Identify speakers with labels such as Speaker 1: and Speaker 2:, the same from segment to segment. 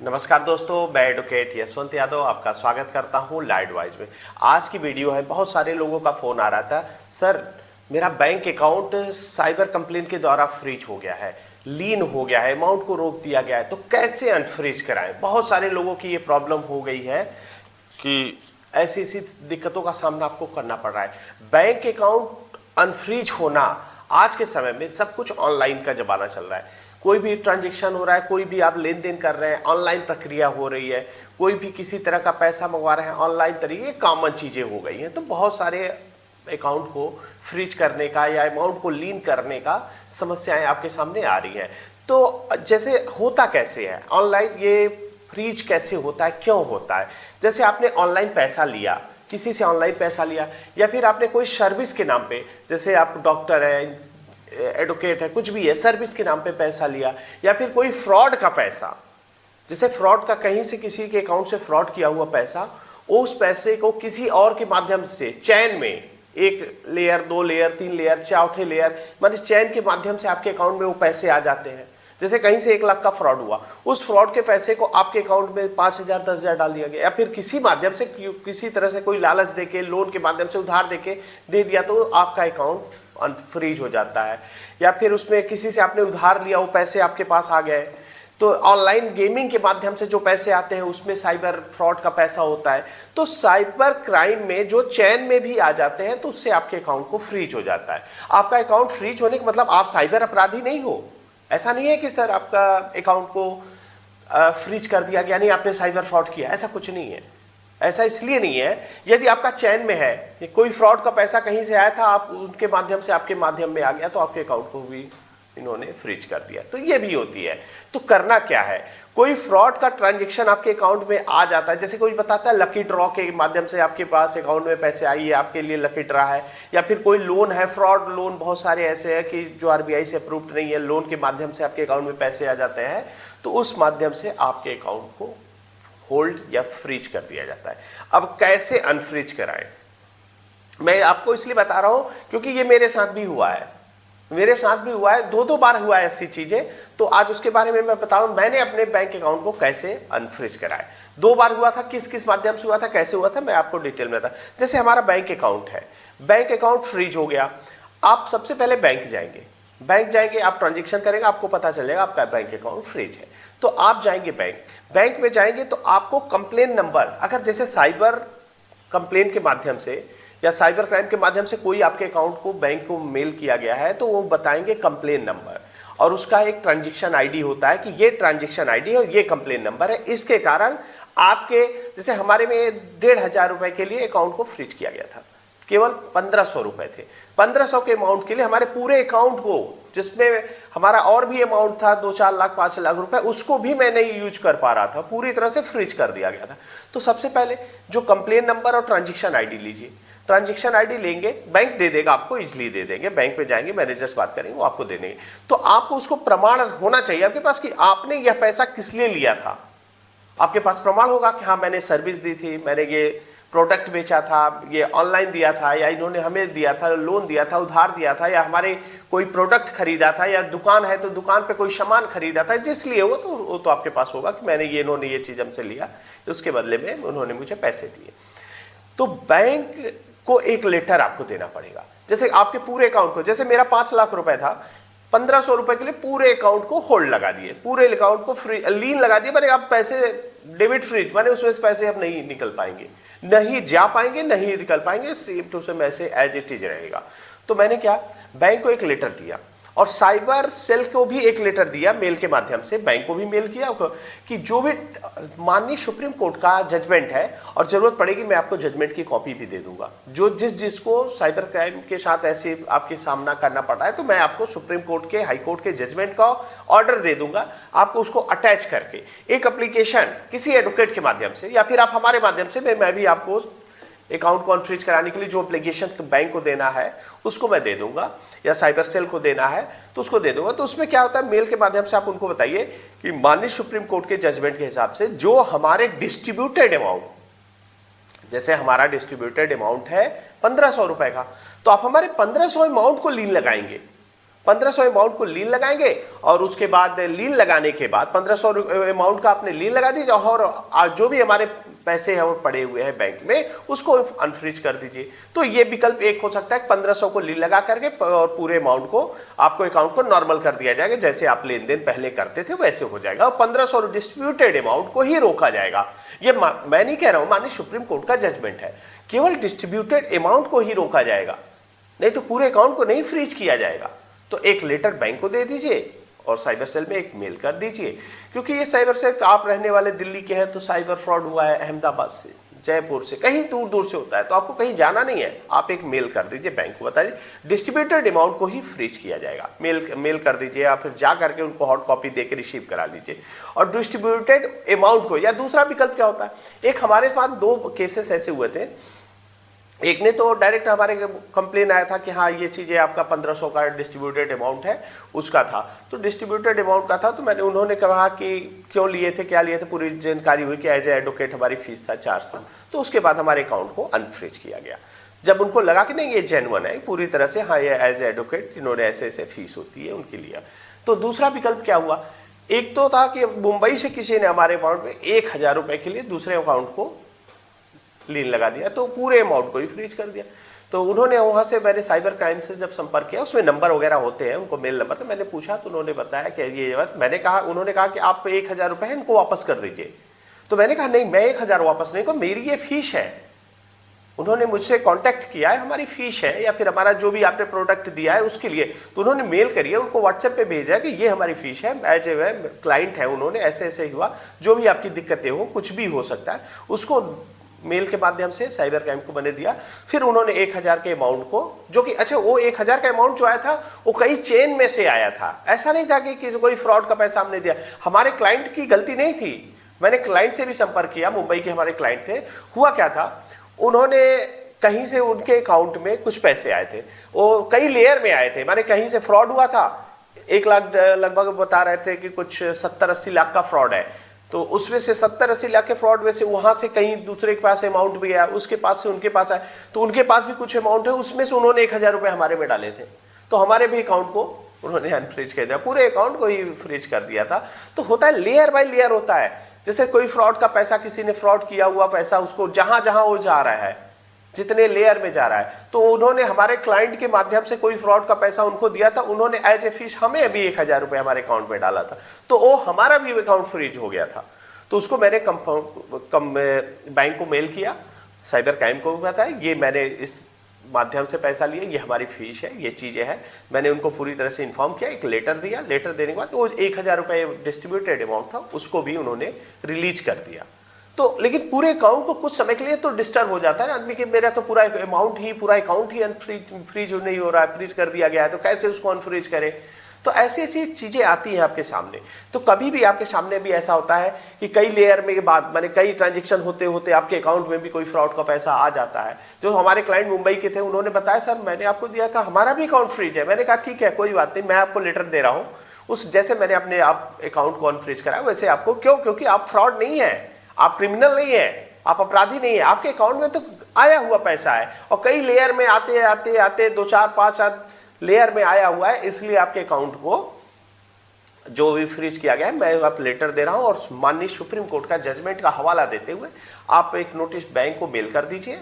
Speaker 1: नमस्कार दोस्तों, मैं एडवोकेट यशवंत यादव आपका स्वागत करता हूं लाइडवाइज में। आज की वीडियो है, बहुत सारे लोगों का फ़ोन आ रहा था, सर मेरा बैंक अकाउंट साइबर कंप्लेन के द्वारा फ्रीज हो गया है, लीन हो गया है, अमाउंट को रोक दिया गया है, तो कैसे अनफ्रीज कराएं। बहुत सारे लोगों की ये प्रॉब्लम हो गई है कि ऐसी ऐसी दिक्कतों का सामना आपको करना पड़ रहा है। बैंक अकाउंट अनफ्रीज होना, आज के समय में सब कुछ ऑनलाइन का ज़माना चल रहा है। कोई भी ट्रांजैक्शन हो रहा है, कोई भी आप लेन देन कर रहे हैं, ऑनलाइन प्रक्रिया हो रही है, कोई भी किसी तरह का पैसा मंगवा रहे हैं ऑनलाइन तरीके, कॉमन चीज़ें हो गई हैं। तो बहुत सारे अकाउंट को फ्रीज करने का या अमाउंट को लीन करने का समस्याएं आपके सामने आ रही हैं। तो जैसे होता कैसे है ऑनलाइन, ये फ्रीज कैसे होता है, क्यों होता है। जैसे आपने ऑनलाइन पैसा लिया, किसी से ऑनलाइन पैसा लिया, या फिर आपने कोई सर्विस के नाम पे, जैसे आप डॉक्टर हैं, एडवोकेट है, कुछ भी है, सर्विस के नाम पे पैसा लिया, या फिर कोई फ्रॉड का पैसा, जैसे फ्रॉड का कहीं से किसी के अकाउंट से फ्रॉड किया हुआ पैसा, उस पैसे को किसी और के माध्यम से चैन में, एक लेयर, दो लेयर, तीन लेयर, चौथे लेयर, मतलब चैन के माध्यम से आपके अकाउंट में वो पैसे आ जाते हैं। जैसे कहीं से 1 लाख का फ्रॉड हुआ, उस फ्रॉड के पैसे को आपके अकाउंट में 5,000 10,000 डाल दिया गया, या फिर किसी माध्यम से, किसी तरह से कोई लालच देके, लोन के माध्यम से उधार देके दे दिया, तो आपका अकाउंट अनफ्रीज हो जाता है। या फिर उसमें किसी से आपने उधार लिया, वो पैसे आपके पास आ गए। तो ऑनलाइन गेमिंग के माध्यम से जो पैसे आते हैं उसमें साइबर फ्रॉड का पैसा होता है। तो साइबर क्राइम में जो चैन में भी आ जाते हैं, तो उससे आपके अकाउंट को फ्रीज हो जाता है। आपका अकाउंट फ्रीज होने का मतलब आप साइबर अपराधी नहीं हो। ऐसा नहीं है कि सर आपका अकाउंट को फ्रीज कर दिया गया, नहीं आपने साइबर फ्रॉड किया, ऐसा कुछ नहीं है। ऐसा इसलिए नहीं है, यदि आपका चैन में है कि कोई फ्रॉड का पैसा कहीं से आया था, आप उनके माध्यम से आपके माध्यम में आ गया, तो आपके अकाउंट को भी इन्होंने फ्रीज कर दिया। तो ये भी होती है। तो करना क्या है, कोई फ्रॉड का ट्रांजैक्शन आपके अकाउंट में आ जाता है, जैसे कोई बताता है लकी ड्रॉ के माध्यम से आपके पास अकाउंट में पैसे आई है, आपके लिए लकी ड्रॉ है, या फिर कोई लोन है, फ्रॉड लोन बहुत सारे ऐसे हैं कि जो आरबीआई से अप्रूव्ड नहीं है, लोन के माध्यम से आपके अकाउंट में पैसे आ जाते हैं, तो उस माध्यम से आपके अकाउंट को होल्ड या फ्रीज कर दिया जाता है। अब कैसे अनफ्रीज कराएं, मैं आपको इसलिए बता रहा हूं क्योंकि ये मेरे साथ भी हुआ है, मेरे साथ भी हुआ है, 2 बार हुआ है ऐसी चीजें। तो आज उसके बारे में मैं बताऊं, मैंने अपने बैंक अकाउंट को कैसे अनफ्रीज कराया। 2 बार हुआ था, किस किस माध्यम से हुआ था, कैसे हुआ था, मैं आपको डिटेल में बता। जैसे हमारा बैंक अकाउंट है, बैंक अकाउंट फ्रीज हो गया, आप सबसे पहले बैंक जाएंगे, आप ट्रांजेक्शन करेंगे, आपको पता चलेगा आपका बैंक अकाउंट फ्रीज है। तो आप जाएंगे बैंक में जाएंगे, तो आपको कंप्लेन नंबर, अगर जैसे साइबर कंप्लेन के माध्यम से या साइबर क्राइम के माध्यम से कोई आपके अकाउंट को बैंक को मेल किया गया है, तो वो बताएंगे कंप्लेन नंबर, और उसका एक ट्रांजैक्शन आईडी होता है कि ये ट्रांजैक्शन आईडी और ये कंप्लेन नंबर है। इसके कारण आपके, जैसे हमारे में 1,500 रुपए के लिए अकाउंट को फ्रीज किया गया था, केवल 1,500 रुपए थे। 1,500 के अमाउंट के लिए हमारे पूरे अकाउंट को, जिसमें हमारा और भी अमाउंट था 2-4 लाख 5 लाख रुपए, उसको भी मैं नहीं यूज कर पा रहा था, पूरी तरह से फ्रीज कर दिया गया था। तो सबसे पहले जो कंप्लेन नंबर और ट्रांजैक्शन आईडी लीजिए, ट्रांजैक्शन आईडी लेंगे, बैंक दे देगा आपको, इजिली दे देंगे, बैंक पे जाएंगे, मैनेजर से बात करेंगे, वो आपको दे देंगे। तो आपको उसको प्रमाण होना चाहिए आपके पास कि आपने यह पैसा किस लिए लिया था। आपके पास प्रमाण होगा कि हाँ मैंने सर्विस दी थी, मैंने ये प्रोडक्ट बेचा था, ये ऑनलाइन दिया था, या इन्होंने हमें दिया था, लोन दिया था, उधार दिया था, या हमारे कोई प्रोडक्ट खरीदा था, या दुकान है तो दुकान पे कोई सामान खरीदा था, जिस लिए वो तो आपके पास होगा कि मैंने ये, इन्होंने ये चीज़ हमसे लिया, उसके बदले में उन्होंने मुझे पैसे दिए। तो बैंक को एक लेटर आपको देना पड़ेगा। जैसे आपके पूरे अकाउंट को, जैसे मेरा 5 लाख रुपए था, 1,500 रुपए के लिए पूरे अकाउंट को होल्ड लगा दिए, पूरे अकाउंट को फ्री लीन लगा दिए, मैंने अब पैसे डेबिट फ्रीज, माने उसमें से पैसे अब नहीं निकल पाएंगे, नहीं जा पाएंगे, नहीं निकल पाएंगे, सेम टू सेम ऐसे एज इट इज रहेगा। तो मैंने क्या, बैंक को एक लेटर दिया, और साइबर सेल को भी एक लेटर दिया मेल के माध्यम से, बैंक को भी मेल किया कि जो भी माननीय सुप्रीम कोर्ट का जजमेंट है, और जरूरत पड़ेगी मैं आपको जजमेंट की कॉपी भी दे दूंगा, जो जिसको साइबर क्राइम के साथ ऐसे आपके सामना करना पड़ रहा है, तो मैं आपको सुप्रीम कोर्ट के, हाई कोर्ट के जजमेंट का ऑर्डर दे दूंगा, आपको उसको अटैच करके एक एप्लीकेशन किसी एडवोकेट के माध्यम से, या फिर आप हमारे माध्यम से, मैं भी आपको अकाउंट को अनफ्रीज कराने के लिए जो एप्लीकेशन बैंक को देना है उसको मैं दे दूंगा, या साइबर सेल को देना है तो उसको दे दूंगा। तो उसमें क्या होता है, मेल के माध्यम से आप उनको बताइए कि माननीय सुप्रीम कोर्ट के जजमेंट के हिसाब से जो हमारे डिस्ट्रीब्यूटेड अमाउंट, जैसे हमारा डिस्ट्रीब्यूटेड अमाउंट है 1,500 रुपए का, तो आप हमारे 1,500 अमाउंट को लीन लगाएंगे, 1500 अमाउंट को लीन लगाएंगे और उसके बाद लीन लगाने के बाद 1500 अमाउंट का आपने लीन लगा दीजिए और जो भी हमारे पैसे हैं वो पड़े हुए हैं बैंक में उसको अनफ्रीज कर दीजिए। तो ये विकल्प एक हो सकता है, 1500 को लीन लगा करके और पूरे अमाउंट को आपको अकाउंट को नॉर्मल कर दिया जाएगा, जैसे आप लेन देन पहले करते थे वैसे हो जाएगा और 1500 डिस्ट्रीब्यूटेड अमाउंट को ही रोका जाएगा। ये मैं नहीं कह रहा हूं, माननीय सुप्रीम कोर्ट का जजमेंट है, केवल डिस्ट्रीब्यूटेड अमाउंट को ही रोका जाएगा, नहीं तो पूरे अकाउंट को नहीं फ्रीज किया जाएगा। तो एक लेटर बैंक को दे दीजिए और साइबर सेल में एक मेल कर दीजिए, क्योंकि ये साइबर सेल आप रहने वाले दिल्ली के हैं तो साइबर फ्रॉड हुआ है अहमदाबाद से, जयपुर से, कहीं दूर दूर से होता है, तो आपको कहीं जाना नहीं है, आप एक मेल कर दीजिए बैंक को, बताइए डिस्ट्रीब्यूटेड अमाउंट को ही फ्रीज किया जाएगा। मेल कर दीजिए, या फिर जा करके उनको हॉट कॉपी दे के रिसीव करा लीजिए। और डिस्ट्रीब्यूटेड अमाउंट को, या दूसरा विकल्प क्या होता है, एक हमारे साथ 2 केसेस ऐसे हुए थे। एक ने तो डायरेक्ट हमारे कंप्लेन आया था कि हाँ ये चीज़ें आपका 1500 का डिस्ट्रीब्यूटेड अमाउंट है उसका था, तो डिस्ट्रीब्यूटेड अमाउंट का था, तो मैंने उन्होंने कहा कि क्यों लिए थे, क्या लिए थे, पूरी जानकारी हुई कि एज ए एडवोकेट हमारी फीस था, चार्ज था। तो उसके बाद हमारे अकाउंट को अनफ्रीज किया गया, जब उनको लगा कि नहीं ये जेन्युइन है पूरी तरह से, हाँ ये एज ए एडवोकेट इन्होंने ऐसे ऐसे फीस होती है उनके लिए। तो दूसरा विकल्प क्या हुआ, एक तो था कि मुंबई से किसी ने हमारे अकाउंट में 1000 रुपये के लिए दूसरे अकाउंट को लीन लगा दिया, तो पूरे अमाउंट को ही फ्रीज कर दिया। तो उन्होंने वहाँ से, मैंने साइबर क्राइम से जब संपर्क किया, उसमें नंबर वगैरह होते हैं, उनको मेल नंबर, तो मैंने पूछा तो उन्होंने बताया कि ये बात, मैंने कहा, उन्होंने कहा कि आप 1000 रुपये है इनको वापस कर दीजिए। तो मैंने कहा नहीं, मैं 1000 वापस नहीं करूँ, मेरी ये फीस है, उन्होंने मुझसे कांटेक्ट किया है, हमारी फीस है, या फिर हमारा जो भी आपने प्रोडक्ट दिया है उसके लिए, तो उन्होंने मेल करिए, उनको व्हाट्सएप पे भेजा कि ये हमारी फीस है, एज ए क्लाइंट है, उन्होंने ऐसे ऐसे हुआ, जो भी आपकी दिक्कतें हो, कुछ भी हो सकता है, उसको मेल के माध्यम से साइबर क्राइम को मैंने दिया। फिर उन्होंने 1000 के अमाउंट को, जो कि अच्छा वो 1000 का अमाउंट जो आया था वो कई चेन में से आया था, ऐसा नहीं था कि किसी कोई फ्रॉड का पैसा हमने दिया, हमारे क्लाइंट की गलती नहीं थी। मैंने क्लाइंट से भी संपर्क किया, मुंबई के हमारे क्लाइंट थे। हुआ क्या था, उन्होंने कहीं से उनके अकाउंट में कुछ पैसे आए थे, वो कई लेयर में आए थे, माने कहीं से फ्रॉड हुआ था, 1 लाख लगभग बता रहे थे कि कुछ 70-80 लाख का फ्रॉड है, तो उसमें से 70-80 लाख के फ्रॉड में से वहां से कहीं दूसरे के पास अमाउंट भी आया, उसके पास से उनके पास आया, तो उनके पास भी कुछ अमाउंट है, उसमें से उन्होंने 1000 रुपये हमारे में डाले थे, तो हमारे भी अकाउंट को उन्होंने अनफ्रीज कर दिया, पूरे अकाउंट को ही फ्रीज कर दिया था। तो होता है, लेयर बाय लेयर होता है, जैसे कोई फ्रॉड का पैसा, किसी ने फ्रॉड किया हुआ पैसा, उसको जहां जहां वो जा रहा है, जितने लेयर में जा रहा है, तो उन्होंने हमारे क्लाइंट के माध्यम से कोई फ्रॉड का पैसा उनको दिया था, उन्होंने एज ए फीस हमें अभी 1000 रुपये हमारे अकाउंट में डाला था, तो वो हमारा भी अकाउंट फ्रीज हो गया था। तो उसको मैंने बैंक को मेल किया, साइबर क्राइम को भी बताया, ये मैंने इस माध्यम से पैसा लिया, ये हमारी फीस है, ये चीज़ें हैं, मैंने उनको पूरी तरह से इन्फॉर्म किया, एक लेटर दिया, लेटर देने के बाद वो 1000 रुपये डिस्ट्रीब्यूटेड अमाउंट था उसको भी उन्होंने रिलीज कर दिया। तो लेकिन पूरे अकाउंट को कुछ समय के लिए तो डिस्टर्ब हो जाता है आदमी कि मेरा तो पूरा अमाउंट ही, पूरा अकाउंट ही फ्रीज नहीं हो रहा है, फ्रीज कर दिया गया है, तो कैसे उसको अनफ्रीज करें। तो ऐसी ऐसी चीज़ें आती हैं आपके सामने। तो कभी भी आपके सामने भी ऐसा होता है कि कई लेयर में के बाद, माने कई ट्रांजेक्शन होते होते आपके अकाउंट में भी कोई फ्रॉड का पैसा आ जाता है। जो हमारे क्लाइंट मुंबई के थे, उन्होंने बताया सर मैंने आपको दिया था, हमारा भी अकाउंट फ्रीज है। मैंने कहा ठीक है कोई बात नहीं, मैं आपको लेटर दे रहा हूँ, उस जैसे मैंने अपने आप अकाउंट को अनफ्रीज कराया वैसे आपको, क्यों, क्योंकि आप फ्रॉड नहीं है, आप क्रिमिनल नहीं है, आप अपराधी नहीं है, आपके अकाउंट में तो आया हुआ पैसा है, और कई लेयर में आते आते आते 2 4 5 7 लेयर में आया हुआ है, इसलिए आपके अकाउंट को जो भी फ्रीज किया गया है। मैं आप लेटर दे रहा हूं, और माननीय सुप्रीम कोर्ट का जजमेंट का हवाला देते हुए आप एक नोटिस बैंक को मेल कर दीजिए,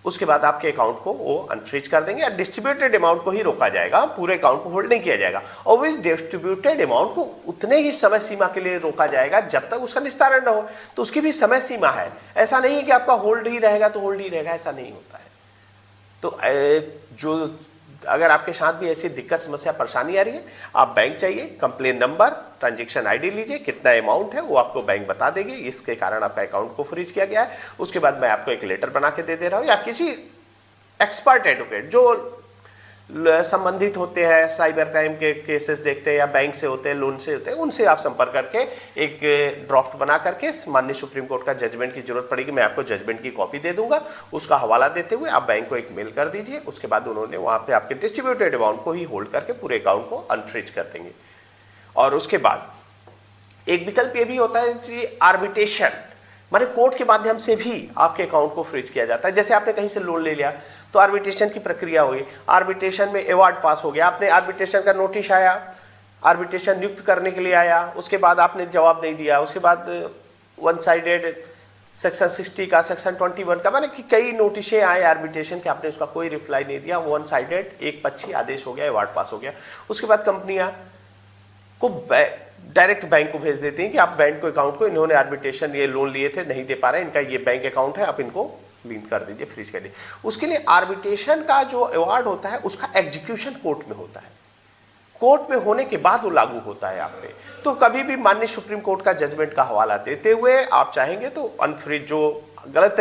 Speaker 1: उसके बाद आपके अकाउंट को वो अनफ्रीज कर देंगे, और डिस्ट्रीब्यूटेड अमाउंट को ही रोका जाएगा, पूरे अकाउंट को होल्ड नहीं किया जाएगा। और इस डिस्ट्रीब्यूटेड अमाउंट को उतने ही समय सीमा के लिए रोका जाएगा जब तक उसका निस्तारण न हो, तो उसकी भी समय सीमा है। ऐसा नहीं है कि आपका होल्ड ही रहेगा तो होल्ड ही रहेगा, ऐसा नहीं होता है। तो जो अगर आपके साथ भी ऐसी दिक्कत, समस्या, परेशानी आ रही है, आप बैंक चाहिए, कंप्लेन नंबर, ट्रांजैक्शन आईडी लीजिए, कितना अमाउंट है वो आपको बैंक बता देगी, इसके कारण आपका अकाउंट को फ्रीज किया गया है। उसके बाद मैं आपको एक लेटर बना के दे रहा हूँ, या किसी एक्सपर्ट एडवोकेट जो संबंधित होते हैं, साइबर क्राइम के केसेस देखते हैं, या बैंक से होते हैं, लोन से होते हैं, उनसे आप संपर्क करके एक ड्राफ्ट बना करके, माननीय सुप्रीम कोर्ट का जजमेंट की जरूरत पड़ेगी, मैं आपको जजमेंट की कॉपी दे दूंगा, उसका हवाला देते हुए आप बैंक को एक मेल कर दीजिए। उसके बाद उन्होंने वहाँ पे आपके डिस्ट्रीब्यूटेड अमाउंट को ही होल्ड करके पूरे अकाउंट को अनफ्रीज कर देंगे। और उसके बाद एक विकल्प ये भी होता है कि आर्बिट्रेशन, माने कोर्ट के माध्यम से भी आपके अकाउंट को फ्रीज किया जाता है। जैसे आपने कहीं से लोन ले लिया, तो आर्बिट्रेशन की प्रक्रिया हुई, आर्बिट्रेशन में अवार्ड पास हो गया, आपने आर्बिट्रेशन का नोटिस आया, आर्बिट्रेशन नियुक्त करने के लिए आया, उसके बाद आपने जवाब नहीं दिया, उसके बाद वन साइडेड सेक्शन 60 का, सेक्शन 21 का, माने कि कई नोटिसें आए आर्बिट्रेशन के, आपने उसका कोई रिप्लाई नहीं दिया, वन साइडेड एक पक्षी आदेश हो गया, अवार्ड पास हो गया। उसके बाद कंपनियां को डायरेक्ट बैंक को भेज देती हैं कि आप बैंक को अकाउंट को, इन्होंने आर्बिट्रेशन ये लोन लिए थे नहीं दे पा रहे, इनका ये बैंक अकाउंट है, आप इनको लीन कर दीजिए, फ्रीज कर दीजिए। उसके लिए आर्बिट्रेशन का जो अवार्ड होता है उसका एग्जीक्यूशन कोर्ट में होता है, कोर्ट में होने के बाद वो लागू होता है आप पे। तो कभी भी माननीय सुप्रीम कोर्ट का जजमेंट का हवाला देते हुए आप चाहेंगे तो अनफ्रीज जो गलत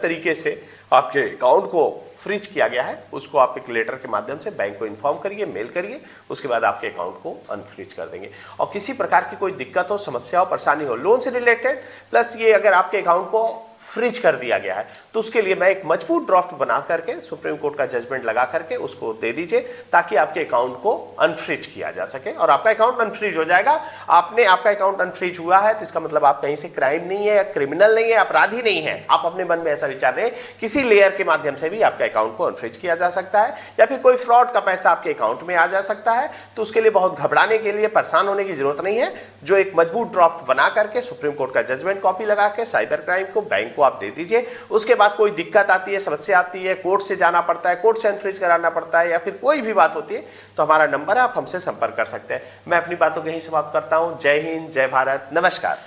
Speaker 1: तरीके से आपके अकाउंट को फ्रीज किया गया है उसको आप एक लेटर के माध्यम से बैंक को इन्फॉर्म करिए, मेल करिए, उसके बाद आपके अकाउंट को अनफ्रीज कर देंगे। और किसी प्रकार की कोई दिक्कत हो, समस्या हो, परेशानी हो लोन से रिलेटेड, प्लस ये अगर आपके अकाउंट को फ्रीज कर दिया गया है तो उसके लिए मैं एक मजबूत ड्राफ्ट बना करके सुप्रीम कोर्ट का जजमेंट लगा करके उसको दे दीजिए ताकि आपके अकाउंट को अनफ्रीज किया जा सके और आपका अकाउंट अनफ्रीज हो जाएगा। आपका अकाउंट अनफ्रीज हुआ है तो इसका मतलब आप कहीं से क्राइम नहीं है, क्रिमिनल नहीं है, अपराधी नहीं है। आप अपने मन में ऐसा विचार रहे, किसी लेयर के माध्यम से भी आपके अकाउंट को अनफ्रीज किया जा सकता है या फिर कोई फ्रॉड का पैसा आपके अकाउंट में आ जा सकता है। तो उसके लिए बहुत घबराने के लिए, परेशान होने की जरूरत नहीं है। जो एक मजबूत ड्राफ्ट बना करके सुप्रीम कोर्ट का जजमेंट कॉपी लगा के साइबर क्राइम को, बैंक को आप दे दीजिए। उसके बाद कोई दिक्कत आती है, समस्या आती है, कोर्ट से जाना पड़ता है, कोर्ट से अनफ्रीज कराना पड़ता है या फिर कोई भी बात होती है तो हमारा नंबर है, आप हमसे संपर्क कर सकते हैं। मैं अपनी बातों को यहीं समाप्त करता हूं। जय हिंद, जय भारत, नमस्कार।